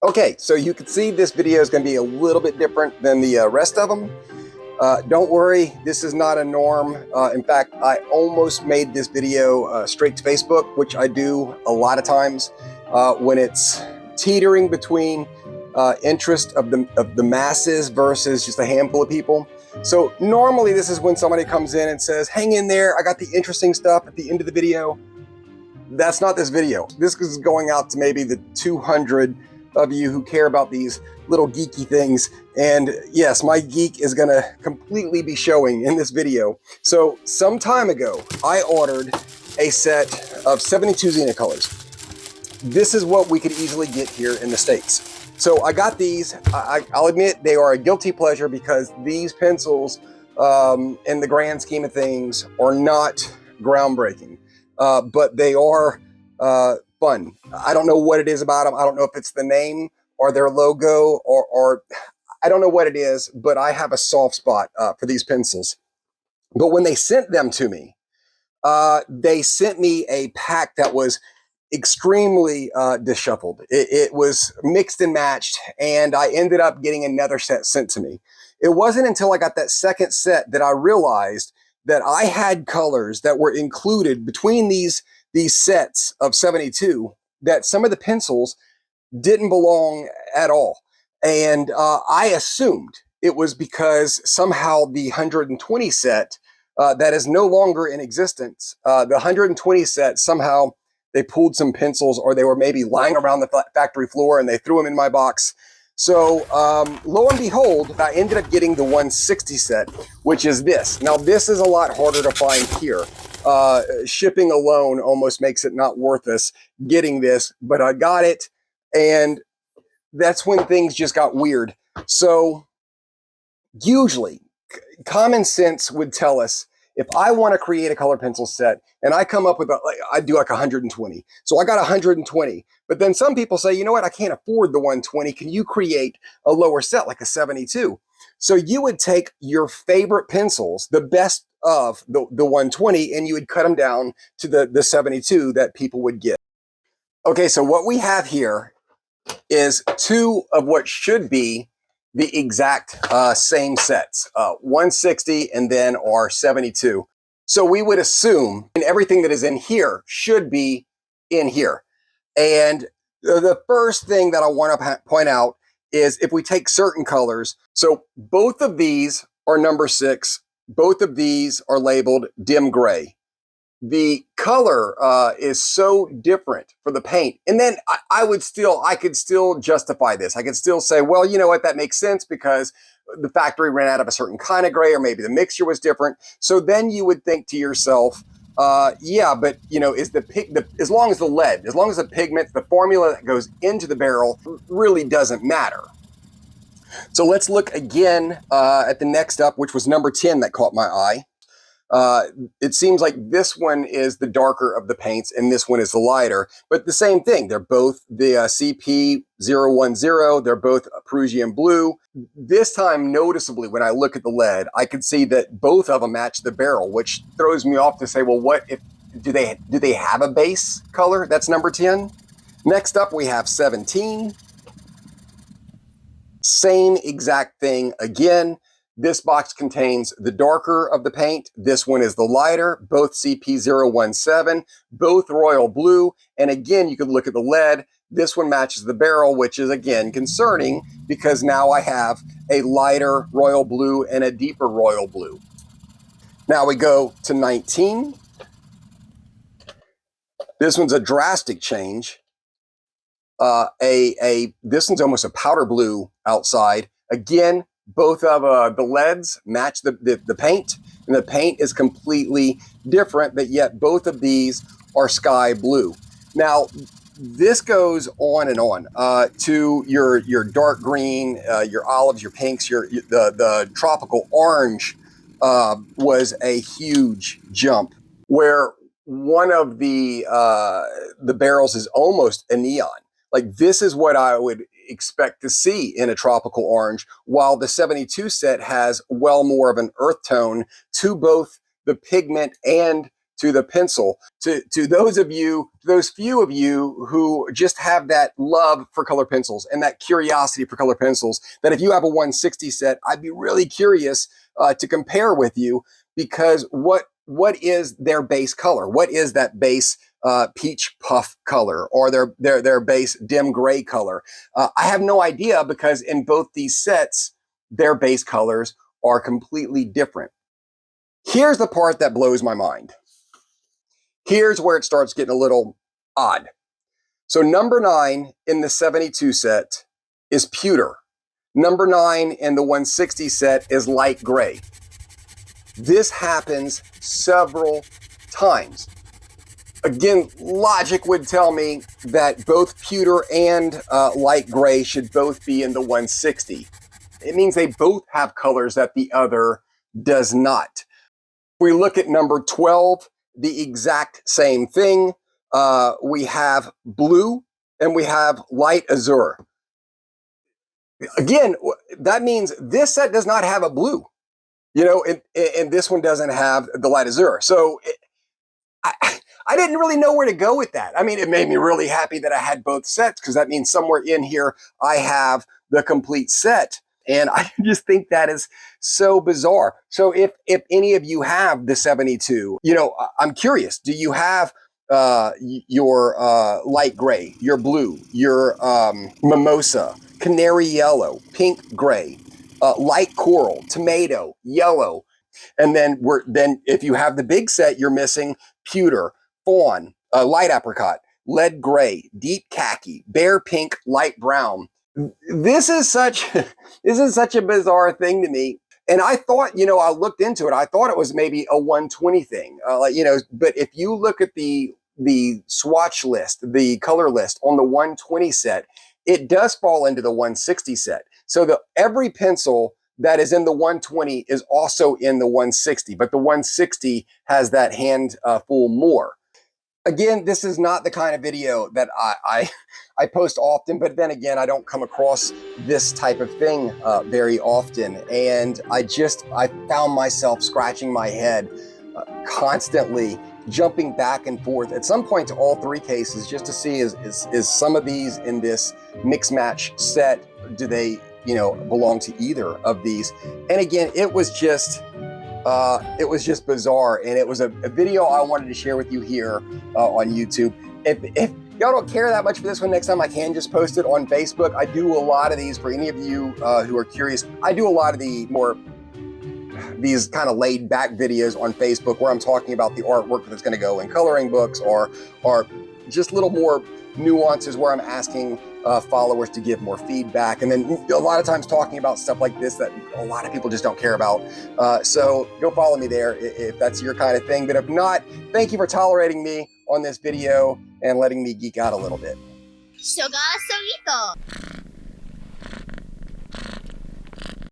Okay, so you can see this video is going to be a little bit different than the rest of them. Don't worry, this is not a norm. In fact, I almost made this video straight to Facebook, which I do a lot of times when it's teetering between interest of the masses versus just a handful of people. So normally this is when somebody comes in and says, hang in there, I got the interesting stuff at the end of the video. That's not this video. This is going out to maybe the 200 of you who care about these little geeky things. And yes, my geek is gonna completely be showing in this video. So some time ago, I ordered a set of 72 Zenacolors. This is what we could easily get here in the States. So I got these. I'll admit they are a guilty pleasure because these pencils, in the grand scheme of things, are not groundbreaking, but they are fun. I don't know what it is about them. I don't know if it's the name or their logo or I don't know what it is, but I have a soft spot for these pencils. But when they sent them to me, they sent me a pack that was extremely disheveled. It was mixed and matched, and I ended up getting another set sent to me. It wasn't until I got that second set that I realized that I had colors that were included between these sets of 72 that some of the pencils didn't belong at all. And I assumed it was because somehow the 120 set that is no longer in existence, the 120 set, somehow they pulled some pencils, or they were maybe lying around the factory floor and they threw them in my box. So lo and behold, I ended up getting the 160 set, which is this. Now this is a lot harder to find here. Shipping alone almost makes it not worth us getting this, but I got it, and that's when things just got weird. So usually common sense would tell us, if I want to create a color pencil set and I come up with, I do like 120. So I got 120, but then some people say, you know what, I can't afford the 120. Can you create a lower set like a 72? So you would take your favorite pencils, the best of the 120, and you would cut them down to the 72 that people would get. Okay, so what we have here is two of what should be the exact same sets, 160 and then our 72. So we would assume, and everything that is in here should be in here. And the first thing that I want to point out is if we take certain colors, so both of these are number 6, both of these are labeled dim gray. The color is so different for the paint. And then I could still justify this. I could still say, well, you know what, that makes sense because the factory ran out of a certain kind of gray, or maybe the mixture was different. So then you would think to yourself, yeah, but you know, as long as the lead, as long as the pigment, the formula that goes into the barrel really doesn't matter. So let's look again at the next up, which was number 10 that caught my eye. It seems like this one is the darker of the paints and this one is the lighter, but the same thing. They're both the CP010. They're both Prussian blue. This time, noticeably, when I look at the lead, I can see that both of them match the barrel, which throws me off to say, well, what if, do they have a base color? That's number 10. Next up, we have 17. Same exact thing again. This box contains the darker of the paint. This one is the lighter, both CP017, both royal blue. And again, you could look at the lead. This one matches the barrel, which is again concerning because now I have a lighter royal blue and a deeper royal blue. Now we go to 19. This one's a drastic change. This one's almost a powder blue outside. Again, both of the leads match the paint, and the paint is completely different, but yet both of these are sky blue. Now, this goes on and on to your dark green, your olives, your pinks, the tropical orange was a huge jump, where one of the barrels is almost a neon. Like this is what I would expect to see in a tropical orange, while the 72 set has well more of an earth tone to both the pigment and to the pencil. to those of you, those few of you who just have that love for color pencils and that curiosity for color pencils, that if you have a 160 set, I'd be really curious to compare with you, because what is their base color? What is that base peach puff color, or their base dim gray color? I have no idea, because in both these sets, their base colors are completely different. Here's the part that blows my mind. Here's where it starts getting a little odd. So number 9 in the 72 set is pewter. Number 9 in the 160 set is light gray. This happens several times. Again, logic would tell me that both pewter and light gray should both be in the 160. It means they both have colors that the other does not. We look at number 12, the exact same thing. We have blue and we have light azure. Again, that means this set does not have a blue, you know, and this one doesn't have the light azure. So I didn't really know where to go with that. I mean, it made me really happy that I had both sets, because that means somewhere in here I have the complete set. And I just think that is so bizarre. So if any of you have the 72, you know, I'm curious, do you have your light gray, your blue, your mimosa, canary yellow, pink gray, light coral, tomato, yellow? And then if you have the big set, you're missing pewter, fawn, light apricot, lead gray, deep khaki, bare pink, light brown. This is such a bizarre thing to me. And I thought, you know, I looked into it. I thought it was maybe a 120 thing, you know. But if you look at the swatch list, the color list on the 120 set, it does fall into the 160 set. So every pencil that is in the 120 is also in the 160, but the 160 has that handful more. Again, this is not the kind of video that I post often, but then again, I don't come across this type of thing very often. And I found myself scratching my head constantly, jumping back and forth at some point to all three cases, just to see is some of these in this mix match set, do they, you know, belong to either of these? And again, it was just bizarre, and it was a video I wanted to share with you here on YouTube. If y'all don't care that much for this one, next time I can just post it on Facebook. I do a lot of these for any of you who are curious. I do a lot of these kind of laid back videos on Facebook where I'm talking about the artwork that's going to go in coloring books, or just little more nuances where I'm asking followers to give more feedback, and then a lot of times talking about stuff like this that a lot of people just don't care about. So go follow me there if that's your kind of thing. But if not, thank you for tolerating me on this video and letting me geek out a little bit. Sugar Solito.